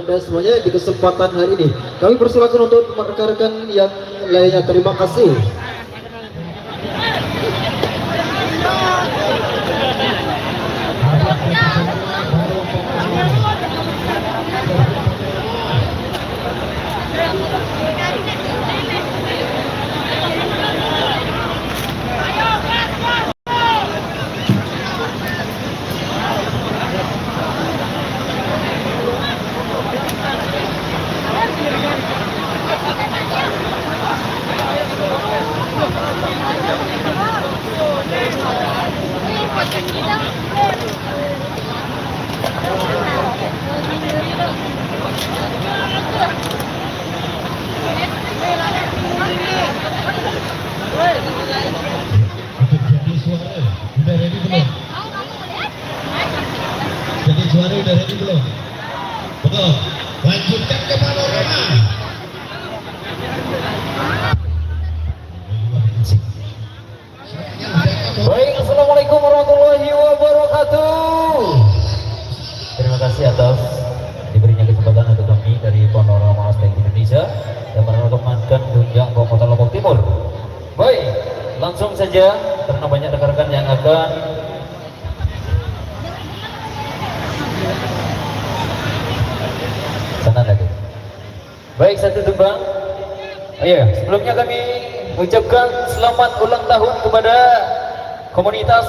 Anda semuanya di kesempatan hari ini. Kami persilakan untuk rekan-rekan yang lainnya. Terima kasih. Jadi juara udah ready belum? Belum. Lanjutkan ke panorama. Baik, assalamualaikum warahmatullahi wabarakatuh. Terima kasih atas diberinya kesempatan untuk kami dari Panorama Aspek Indonesia yang merekomendasikan tunjang Kota Lombok Timur. Baik, langsung saja karena banyak rekan-rekan yang akan sana lagi. Baik, satu tembang. Iya, sebelumnya kami ucapkan selamat ulang tahun kepada komunitas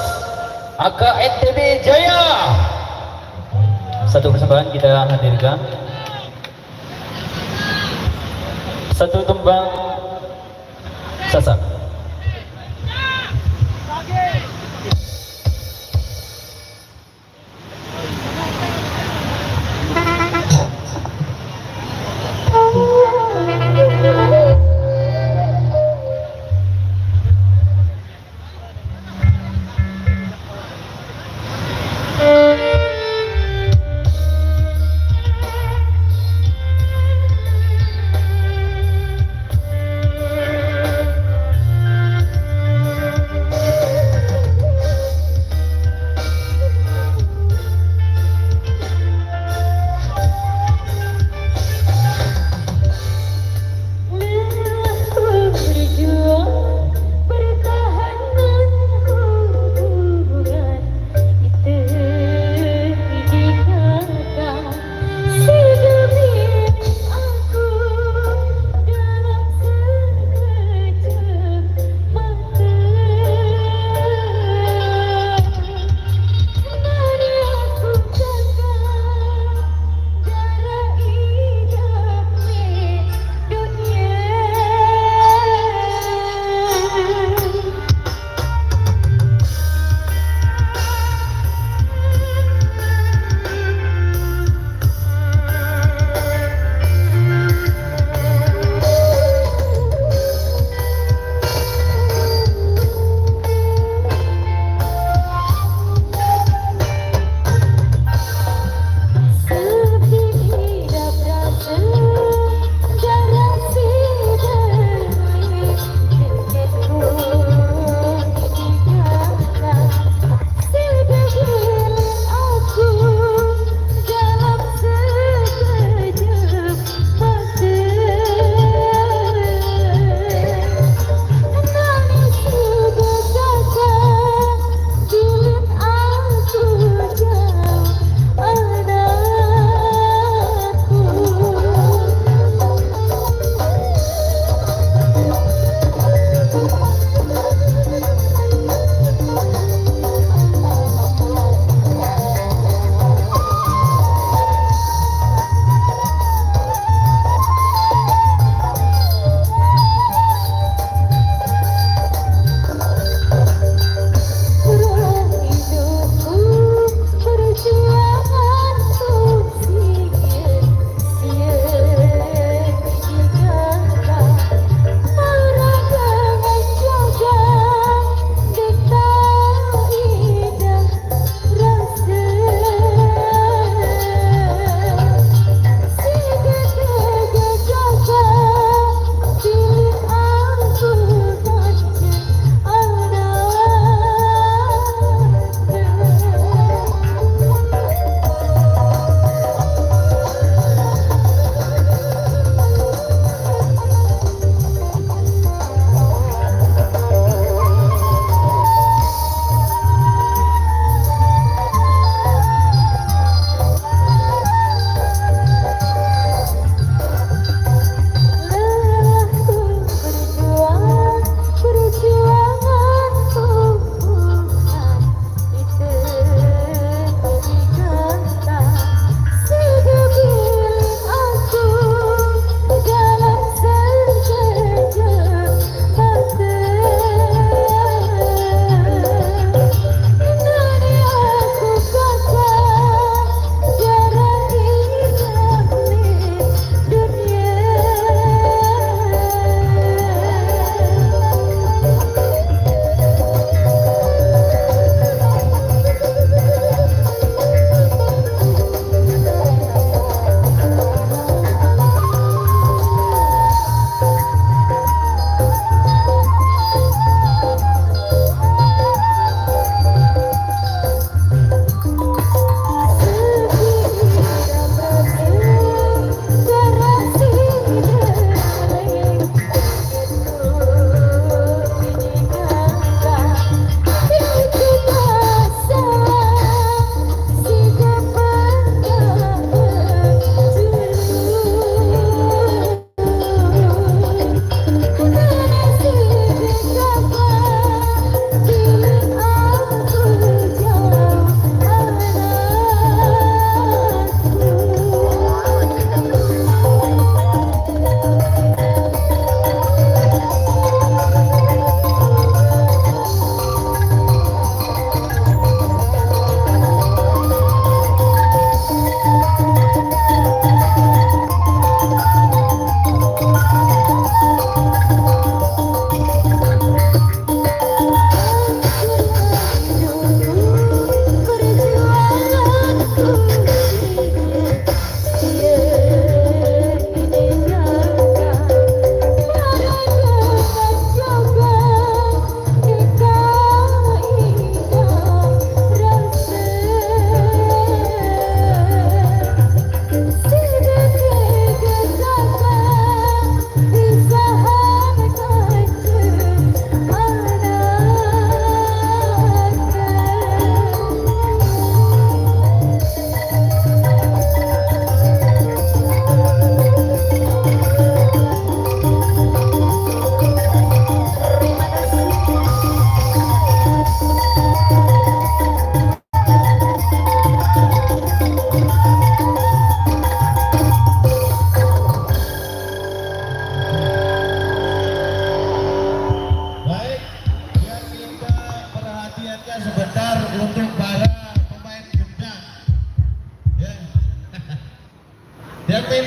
AKNTB Jaya. Satu persembahan kita hadirkan. Satu tembang Sasak.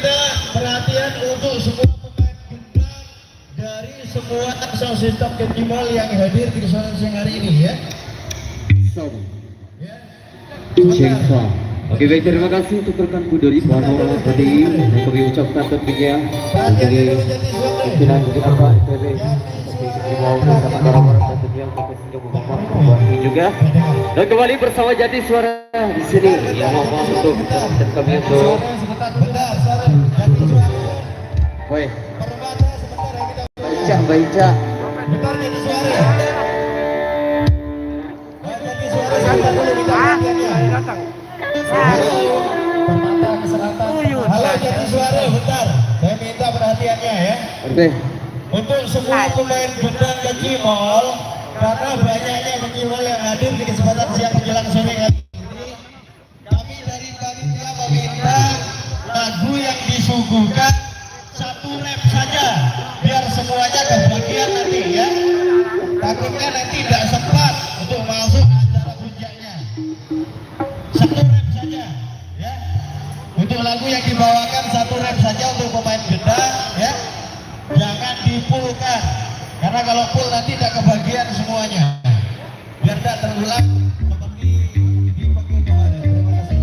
minta perhatian untuk semua pemain gendang dari semua sound system Kenjimol yang hadir di kesempatan siang hari ini ya. Ya. Cengsa. Oke baik, terima kasih untuk rekanku dari Pano tadi yang kami ucapkan tentunya dari pimpinan dari apa TV mau bersama orang-orang tentunya untuk sejauh juga dan kembali bersama Jadi Suara di sini yang mau untuk dan kami untuk woi baca Bentar Jadi Suara ya. Jadi Suara siapa dulu kita datang. Permata ke selatan. Halo Jadi Suara, bentar. Saya minta perhatiannya ya. oke Untuk semua pemain gendang Kenjimol, karena banyaknya Kenjimol yang hadir di kesempatan siang menjelang sore hari ini, kami dari panitia meminta lagu yang disuguhkan satu rap saja, biar semuanya kebagian nanti ya. Takutnya nanti tidak sempat untuk masuk acara puncaknya. Satu rap saja ya. Untuk lagu yang dibawakan satu rap saja untuk pemain gendang ya. Jangan dipulkan, karena kalau full nanti tidak kebagian semuanya. Biar tidak terulang seperti di pagi kemarin. Terima kasih.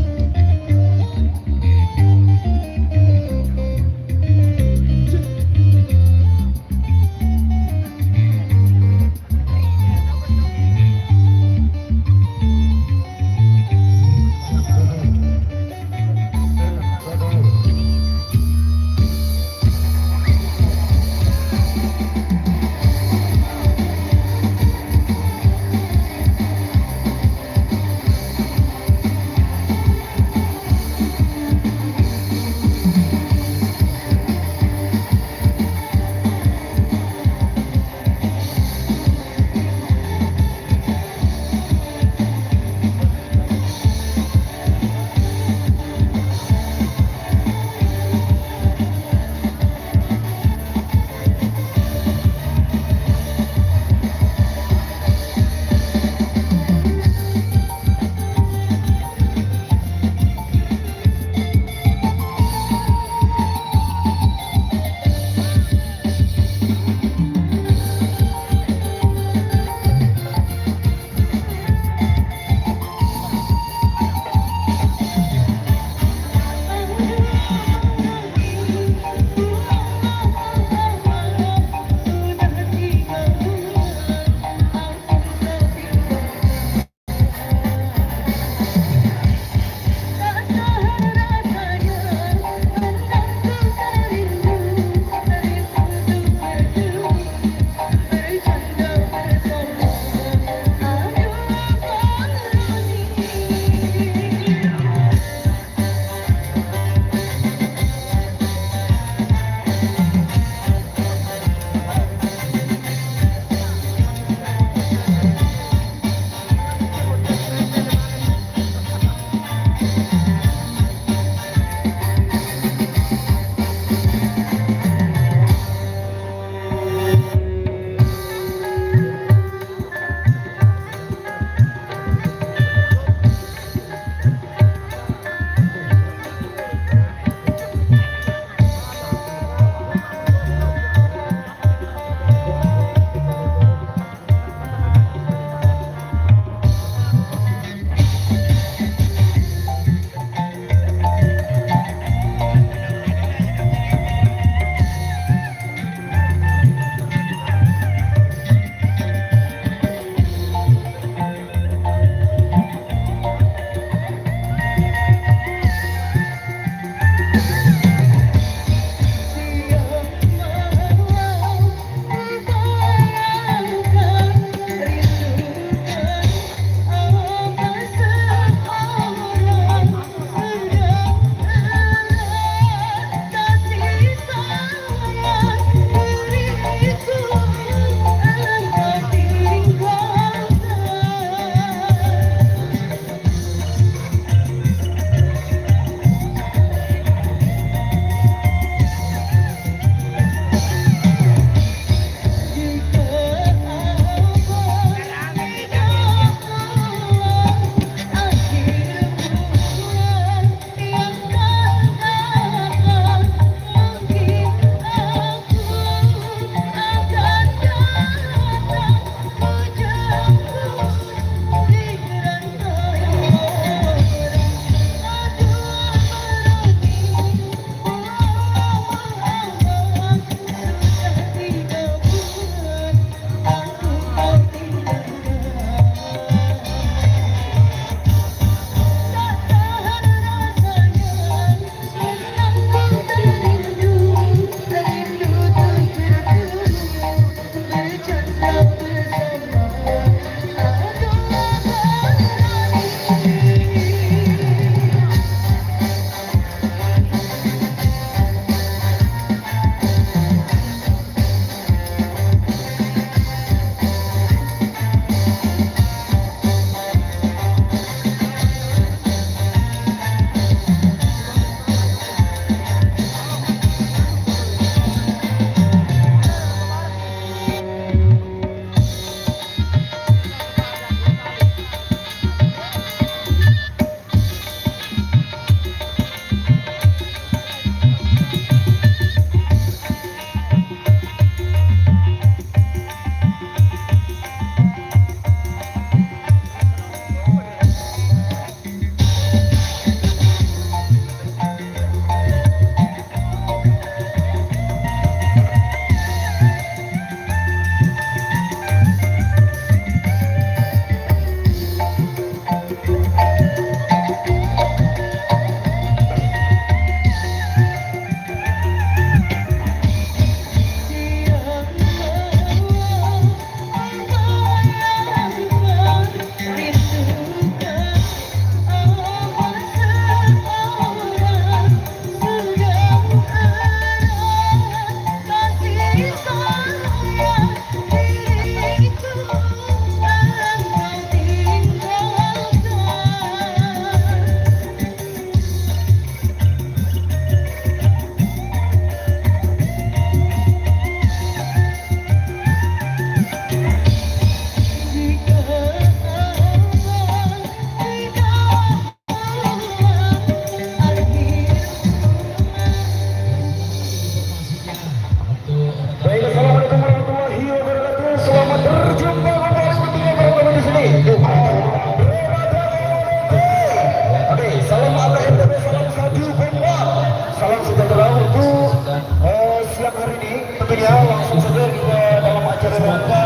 siang hari ini tentunya langsung saja kita dalam acara rangka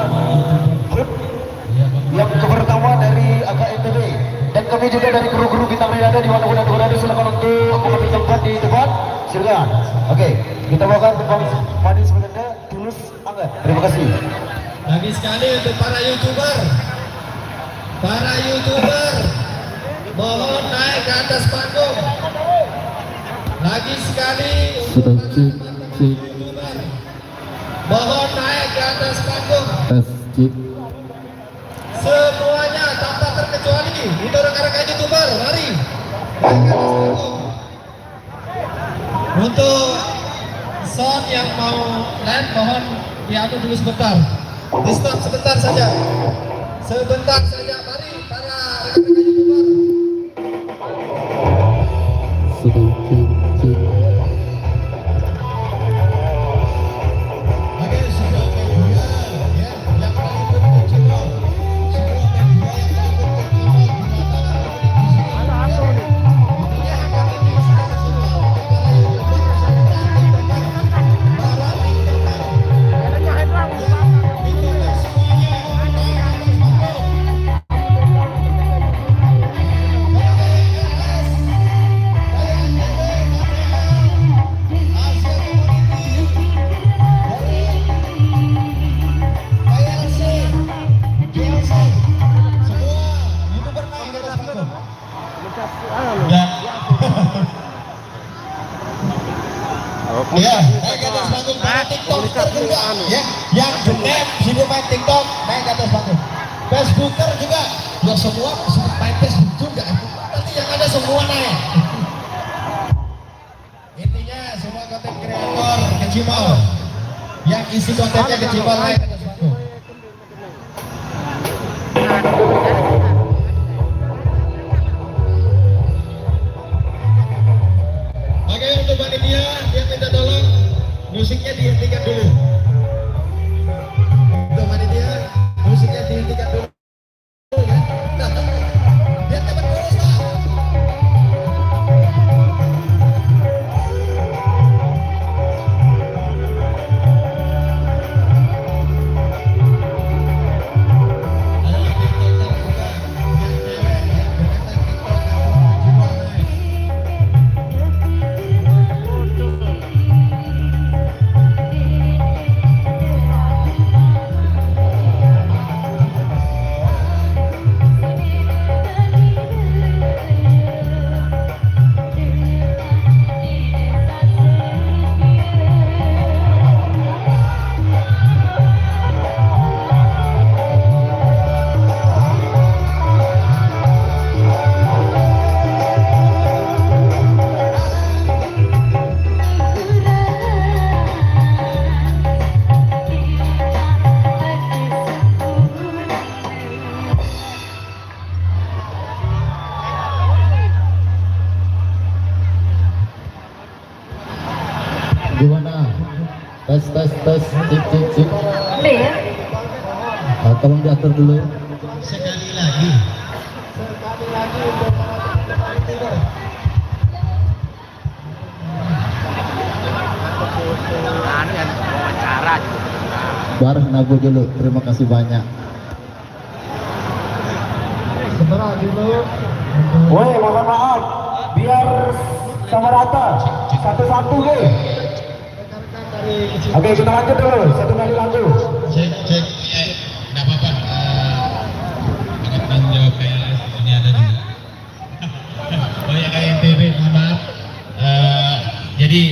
HUT yang pertama dari AKMTB, dan kami juga dari kru-kru bintang berada di mana-mana berada, silakan untuk mengambil tempat di depan, silakan. Oke, kita bawakan tempat manis sebenarnya Tulus Angga. Terima kasih. Lagi sekali untuk para YouTuber, mohon naik ke atas panggung. Lagi sekali untuk para YouTuber, mohon naik ke atas panggung. Semuanya tanpa terkecuali untuk rekan-rekan YouTuber, mari naik ke atas panggung. Untuk sound yang mau land, mohon diatur dulu sebentar. Di stop sebentar saja. Sebentar saja, mari para rekan-rekan YouTuber. Oke, sudah media ya, yang meliput ke channel. Semua media yang meliput ke channel ya, naik ke atas panggung para TikToker juga ya, yang genep sini main TikTok, naik ke atas panggung. Facebooker juga, ya semua main Facebook juga, nanti yang ada semua naik. Intinya semua konten kreator kecimol yang isi kontennya kecimol naik ke atas panggung. Oke, untuk panitia yang minta tolong musiknya dihentikan dulu. Untuk panitia musiknya dihentikan dulu ya. Biar dapat urus Pak. Gimana? Tes, cik. Tolong diatur dulu. Sekali lagi. Bareng Nabu dulu. Terima kasih banyak. Woi, mohon maaf, biar sama rata, satu-satu woi. Oke, kita lanjut dulu, satu kali lagu. Cek, nggak apa-apa. Akan tanggung jawab KLS di sini ada juga. Oh ya, KNTB, mohon maaf. Jadi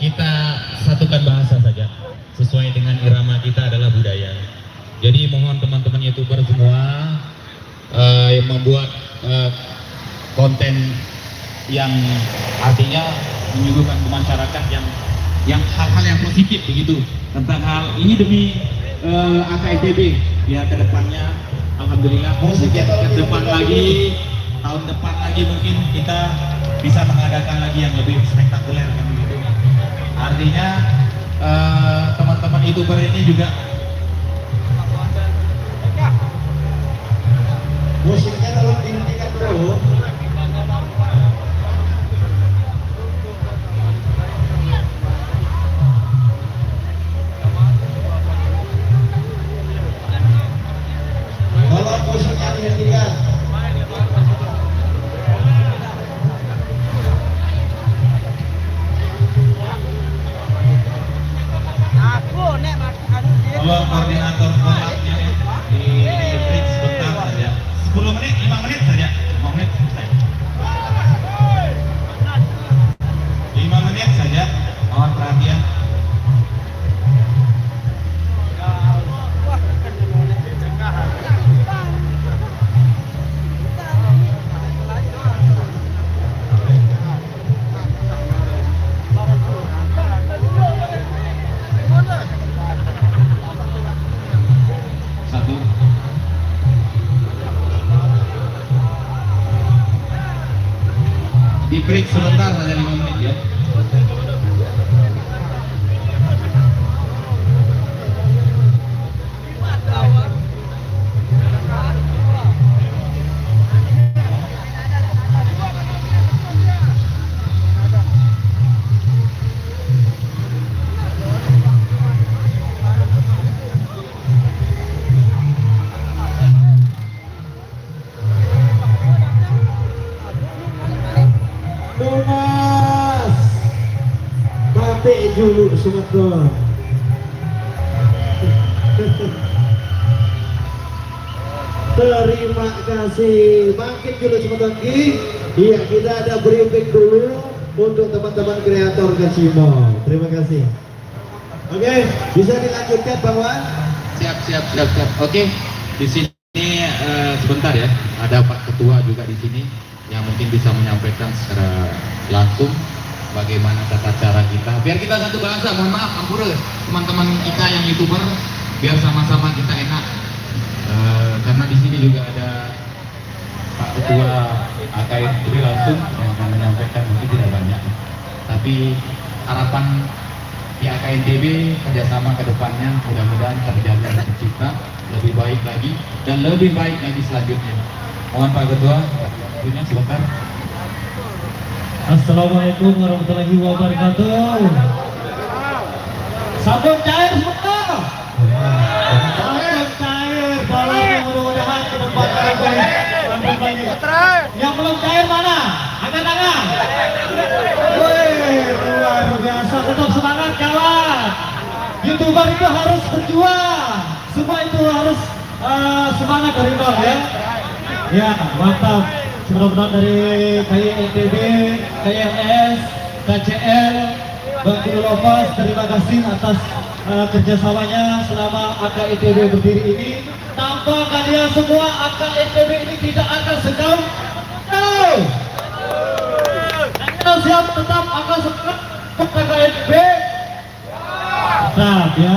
kita satukan bahasa saja, sesuai dengan irama kita adalah budaya. Jadi mohon teman-teman YouTuber semua yang membuat konten yang artinya menyuguhkan ke masyarakat yang hal-hal yang positif begitu tentang hal ini demi AKITB ya, ke depannya alhamdulillah ke depan lagi, tahun depan lagi mungkin kita bisa mengadakan lagi yang lebih spektakuler kan begitu. Artinya teman-teman YouTuber ini juga musiknya tolong dihentikan dulu. break sebentar saja 5 menit ya. Tunas batik dulu Sumatera. Terima kasih. Bangkit dulu sebentar lagi. Iya, kita ada briefing dulu untuk teman-teman kreator Kacimol. Terima kasih. Oke, bisa dilanjutkan Bang Wan? Siap. Oke, di sini sebentar ya. Ada Pak Ketua juga di sini yang mungkin bisa menyampaikan secara langsung bagaimana tata cara kita. Biar kita satu bahasa. Mohon maaf, ampura teman-teman kita yang YouTuber, biar sama-sama kita enak. Karena di sini juga ada Pak Ketua AKITB langsung yang akan menyampaikan, mungkin tidak banyak, tapi harapan di AKITB kerjasama ke depannya mudah-mudahan terjaga dan tercipta lebih baik lagi dan lebih baik lagi selanjutnya. Mohon Pak Ketua, punya sebentar. Assalamualaikum warahmatullahi wabarakatuh. Sabun cair semua. Sabun cair. Balanya mudah-mudahan ke depan yang belum cair mana? Angkat tangan. Wih, luar biasa. Tetap semangat kawan. YouTuber itu harus berjuang. Semua itu harus semangat dari nol ya. Ya, mantap. Mudah-mudahan dari KINTB, KINS, KCL, Bang Kinolovas, terima kasih atas kerjasamanya selama AKITB berdiri ini. Tanpa kalian semua AKITB ini tidak akan segaung. Kita siap tetap akan semangat AKITB. Nah, ya.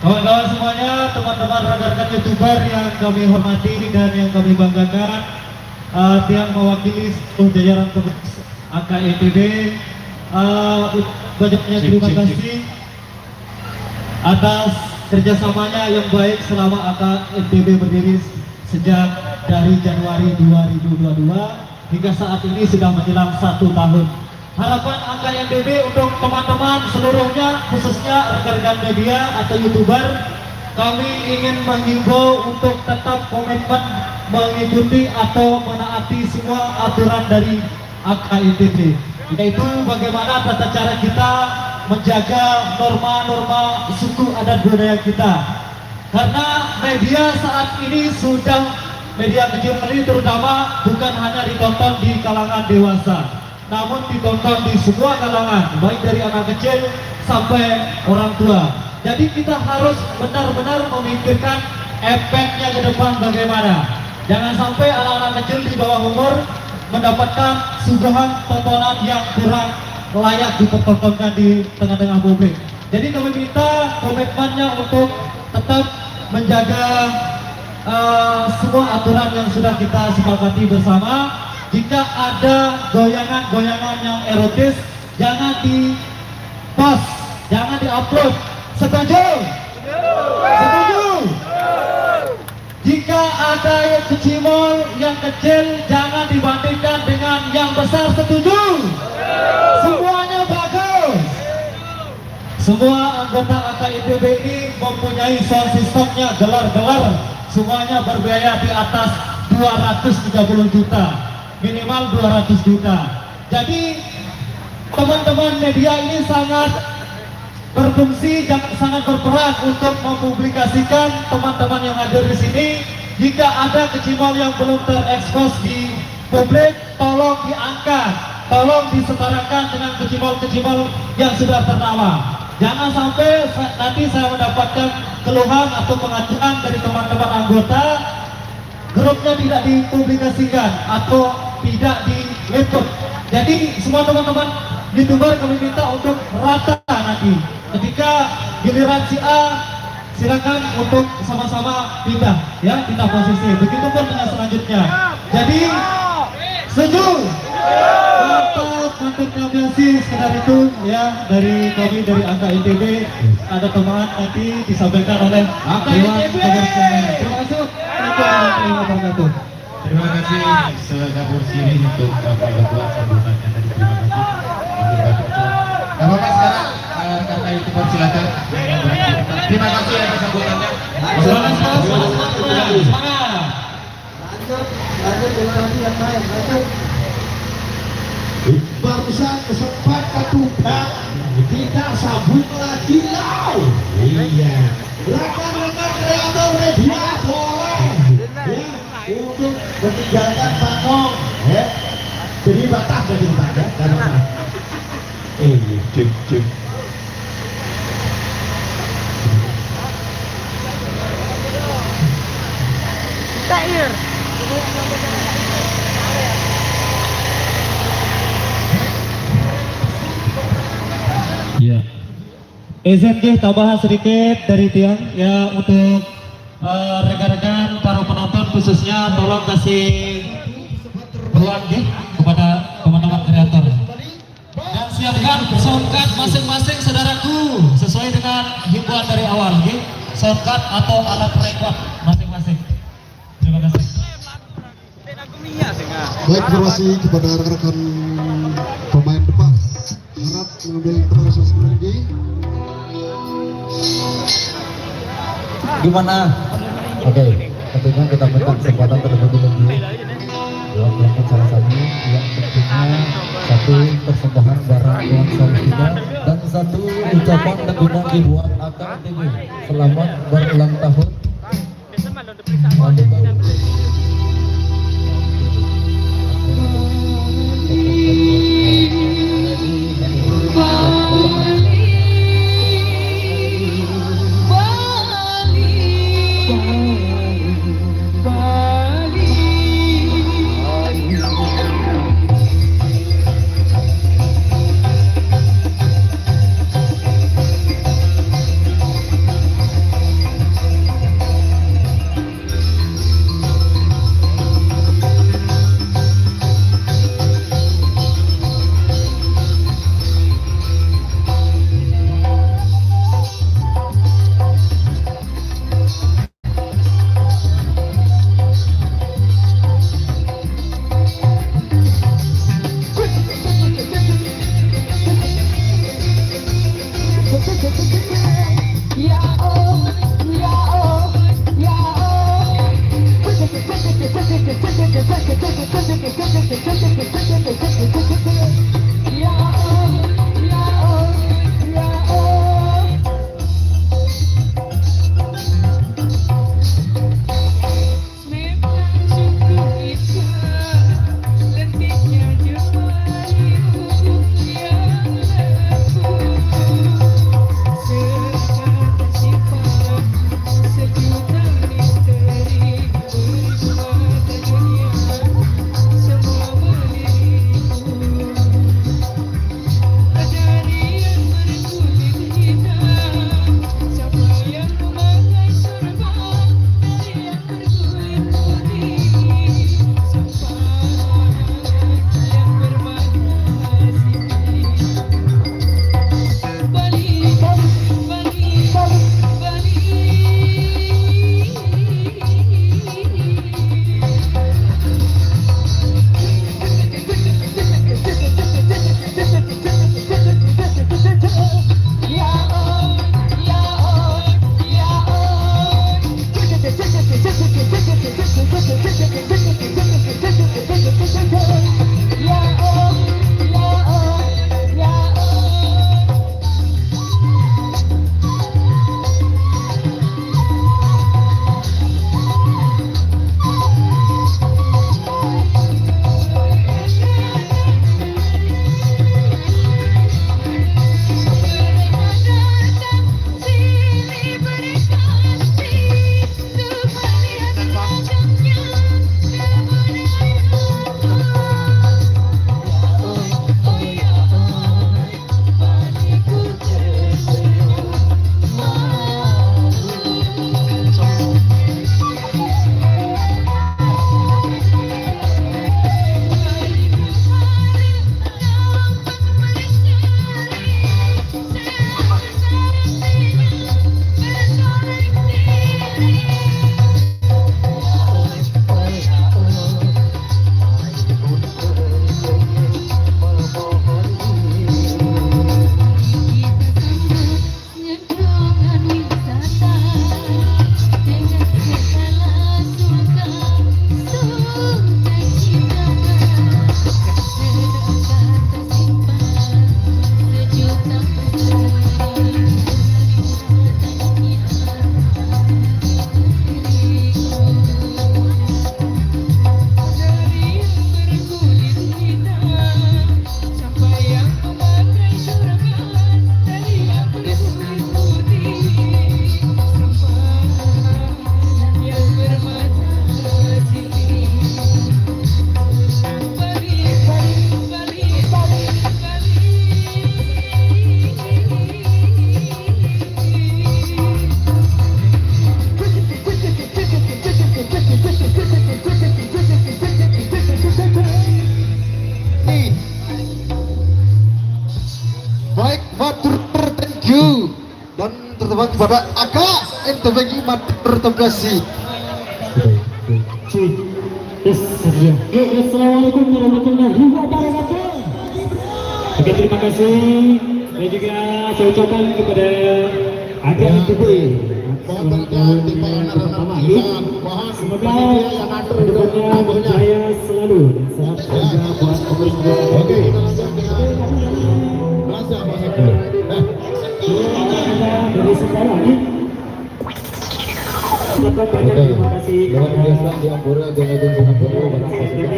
Kawan-kawan semuanya, teman-teman rekan-rekan YouTuber yang kami hormati dan yang kami banggakan, yang mewakili seluruh jajaran pengurus AKITB, banyaknya terima kasih atas kerjasamanya yang baik selama AKITB berdiri sejak dari Januari 2022 hingga saat ini sudah menjelang 1 tahun. Harapan AKITB untuk teman-teman seluruhnya, khususnya rekan-rekan media atau YouTuber, kami ingin menghimbau untuk tetap komitmen mengikuti atau menaati semua aturan dari AKITB, yaitu bagaimana tata cara kita menjaga norma-norma suku adat budaya kita. Karena media saat ini sudah, media kecil ini terutama bukan hanya ditonton di kalangan dewasa, namun ditonton di semua kalangan, baik dari anak kecil sampai orang tua. Jadi kita harus benar-benar memikirkan efeknya ke depan bagaimana. Jangan sampai anak-anak kecil di bawah umur mendapatkan suguhan tontonan yang kurang layak dipertontonkan di tengah-tengah publik. Jadi kami minta komitmennya untuk tetap menjaga semua aturan yang sudah kita sepakati bersama. Jika ada goyangan-goyangan yang erotis, jangan di-post, jangan di-upload. Setuju? Setuju? Jika ada kecimol yang kecil, jangan dibandingkan dengan yang besar. Setuju? Semuanya bagus. Semua anggota AKITB ini mempunyai sound systemnya, gelar-gelar, semuanya berbiaya di atas 230 juta, minimal 200 juta. Jadi teman-teman media ini sangat berfungsi dan sangat berperan untuk mempublikasikan teman-teman yang hadir di sini. Jika ada kecimol yang belum terekspos di publik, tolong diangkat, tolong disetarakan dengan kecimol-kecimol yang sudah ternama. Jangan sampai nanti saya mendapatkan keluhan atau pengaduan dari teman-teman anggota, grupnya tidak dipublikasikan atau tidak diliput. Jadi semua teman-teman YouTuber kami minta untuk rata nanti. Ketika giliran si A, silakan untuk sama-sama pindah, ya, pindah posisi. Begitupun dengan selanjutnya. Jadi setuju? Mantap, terima kasih. Sekedar itu ya dari kami dari Angka ITB ada teman nanti disampaikan oleh Dewan Kebersihan. Terima kasih. Assalamualaikum warahmatullahi wabarakatuh. Terima kasih segabur sini untuk Bapak Ketua sambutannya tadi. Terima kasih. Untuk Bapak Ketua. Nah, Bapak sekarang karena itu silakan. Terima kasih atas sambutannya. Semangat. Lanjut generasi yang lain, lanjut. Barusan kesempatan tukang kita sambut lagi lau. Iya. Rekan-rekan kreator media boleh ya untuk meninggalkan panggung ya. Jadi batas dari Pak ya karena cek. Tair. ya. SNG tambahan sedikit dari Tiang ya untuk rekan-rekan para penonton khususnya tolong kasih ruang kepada teman-teman kreator dan siapkan soundcard masing-masing saudaraku sesuai dengan himbauan dari awal soundcard atau alat rekod masing-masing. Terima kasih. Baik, terima kasih kepada rekan-rekan pemain depan. Harap mengambil proses lagi. Gimana? Oke, tentunya kita minta kesempatan terlebih dahulu dalam melakukan salah satu yang tentunya satu persembahan barang uang salutiga dan satu ucapan tentunya dibuat Akang TV. Selamat berulang tahun. dan tertembak kepada Aka NTB Imat Bertogasi. Assalamualaikum warahmatullahi wabarakatuh. Oke, terima kasih dan juga saya ucapkan kepada Aka NTB pertama ini. Semoga hidupnya berjaya selalu dan sehat saja buat pemerintah. Oke. Dari sekarang ini. Banyak terima kasih. Luar biasa di Ampura, Genedun Singapura, banyak pasukan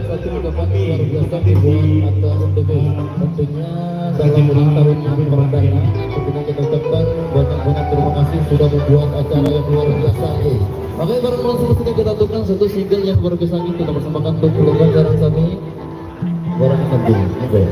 satu dapat luar biasa dibuat atau NTB. Tentunya dalam ulang tahun yang perdana, tentunya kita ucapkan banyak terima kasih sudah membuat acara yang luar biasa ini. Oke, barang langsung sudah kita tukang satu single yang baru kesan kita bersamakan untuk Pulau Jarang Sami. Barang kambing. Oke.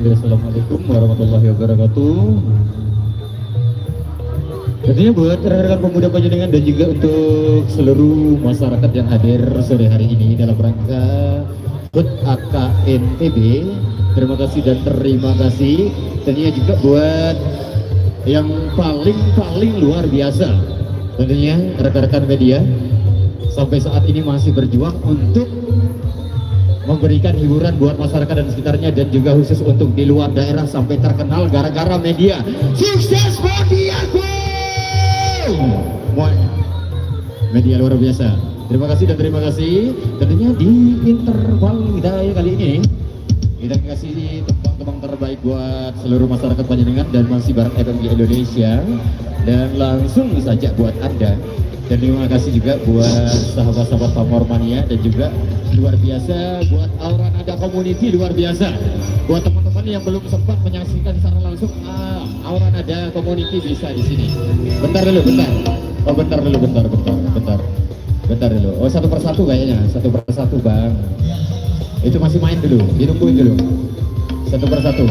Assalamualaikum warahmatullahi wabarakatuh. Tentunya buat rekan-rekan pemuda Panjenengan dan juga untuk seluruh masyarakat yang hadir sore hari ini dalam rangka HUT AKNTB, terima kasih dan terima kasih. Tentunya juga buat yang paling luar biasa, tentunya rekan-rekan media sampai saat ini masih berjuang untuk memberikan hiburan buat masyarakat dan sekitarnya, dan juga khusus untuk di luar daerah sampai terkenal gara-gara media. Sukses mediaku! Media luar biasa. Terima kasih dan terima kasih. Tentunya di interval hidayah kali ini kita kasih tembang-tembang terbaik buat seluruh masyarakat Panjenengan dan masih bareng FMG Indonesia, dan langsung saja buat Anda. Dan terima kasih juga buat sahabat-sahabat Pamor Mania, dan juga luar biasa buat Aura Nada Community, luar biasa buat teman-teman yang belum sempat menyaksikan secara langsung Aura Nada Community bisa di sini. Bentar dulu. Oh, satu persatu kayaknya, satu persatu bang. Itu masih main dulu, ditungguin dulu. Satu persatu.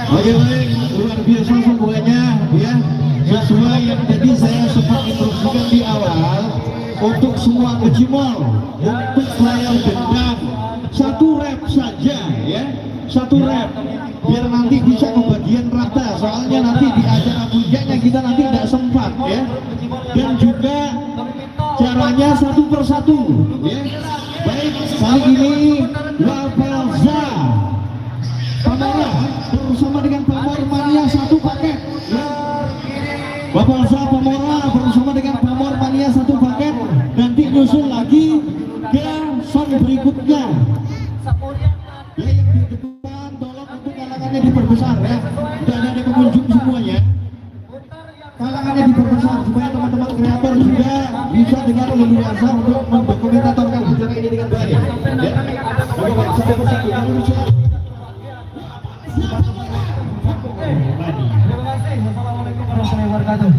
Oke baik, luar biasa semuanya ya. Sesuai yang tadi saya sempat instruksikan di awal, untuk semua ngejimol, untuk layar dendam, satu rep saja ya, satu rep, biar nanti bisa kebagian rata. Soalnya nanti di acara puncaknya kita nanti tidak sempat ya. Dan juga caranya satu persatu ya. Baik, kali ini Wapelza Pamora bersama dengan Pamor Mania satu paket ya. Wapelza Pamora bersama dengan Pamor Mania satu paket. Nanti nyusul lagi ke son berikutnya ya. Yang di depan tolong untuk kalangannya diperbesar ya. Sudah ada pengunjung semuanya, kalangannya diperbesar supaya teman-teman kreator juga bisa dengan leluasa untuk mendokumentatorkan acara ini dengan baik ya. Oke, satu persatu yang bisa. Terima kasih. Assalamualaikum warahmatullahi wabarakatuh.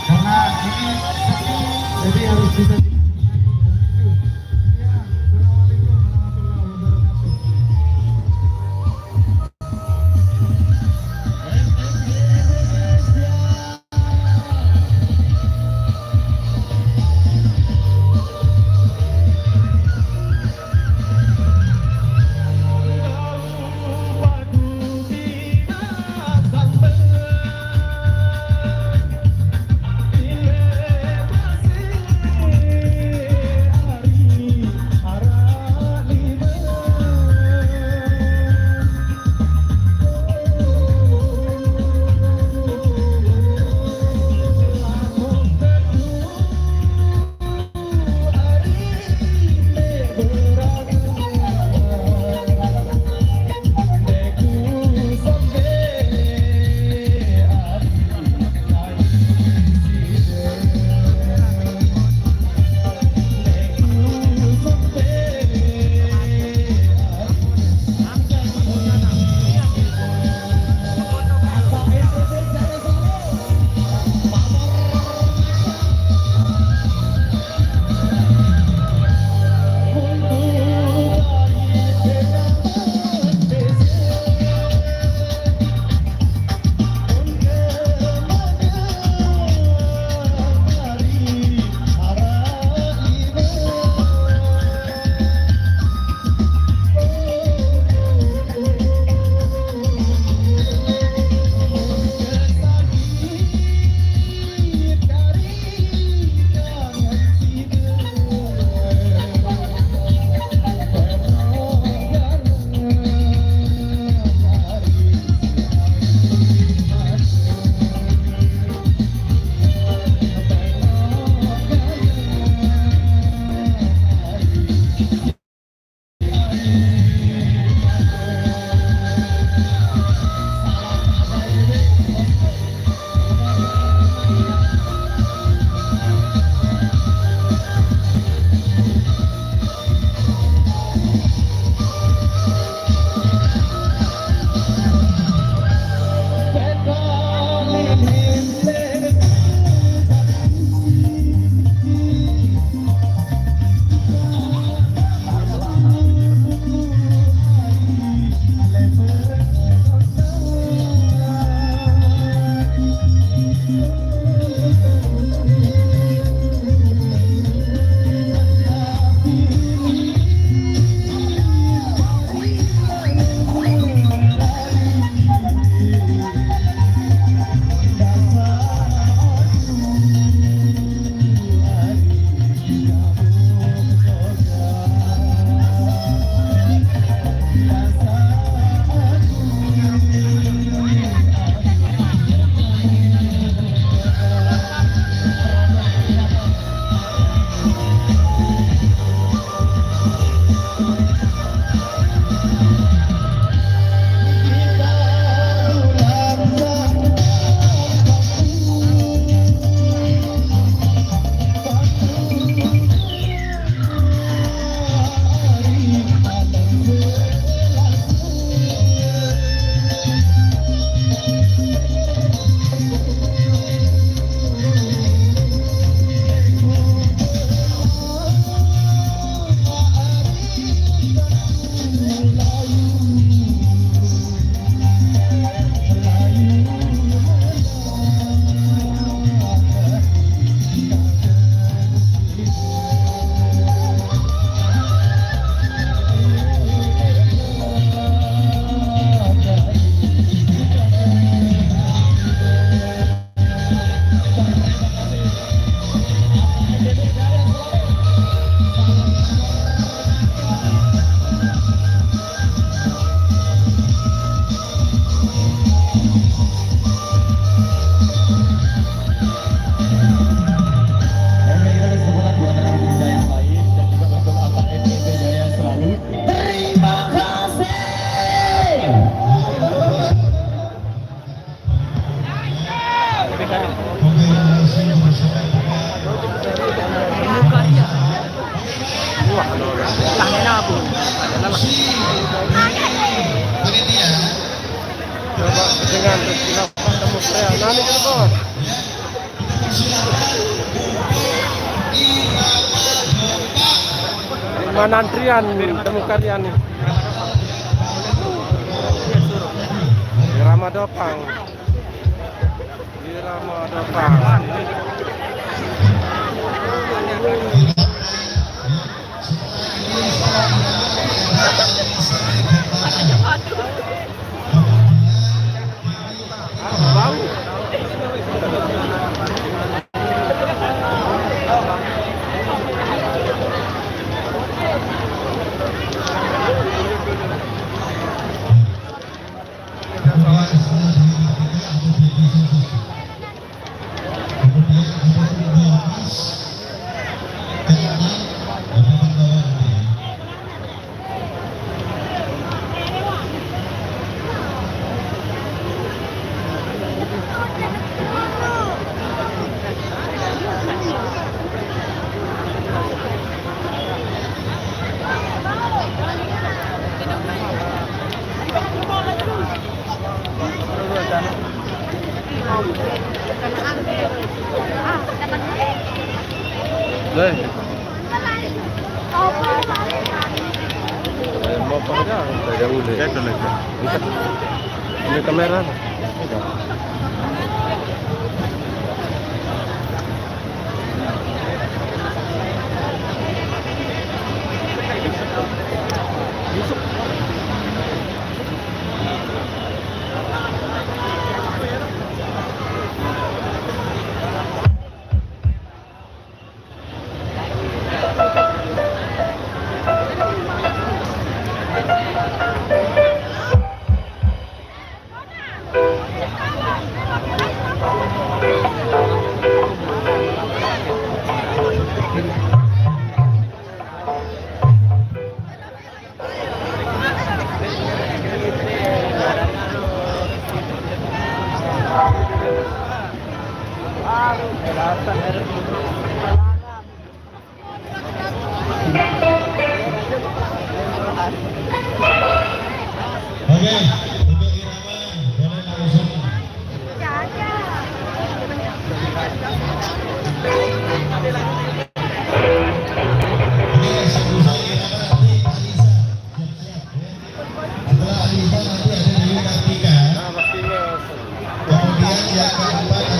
Karena ini jadi harus bisa kombinasi bersama panitia. Coba dengan silakan temu saya. Nani ke bos. Mana antrian temu kalian nih? Di Ramadopang. Di Ramadopang. Bau. Mau apa aja? Saya udah. Ini kamera. Oke, untuk irama boleh langsung. Oke, sebelum irama nanti Alisa siap-siap ya. Setelah Alisa nanti ada Dewi Kartika. Kemudian yang keempat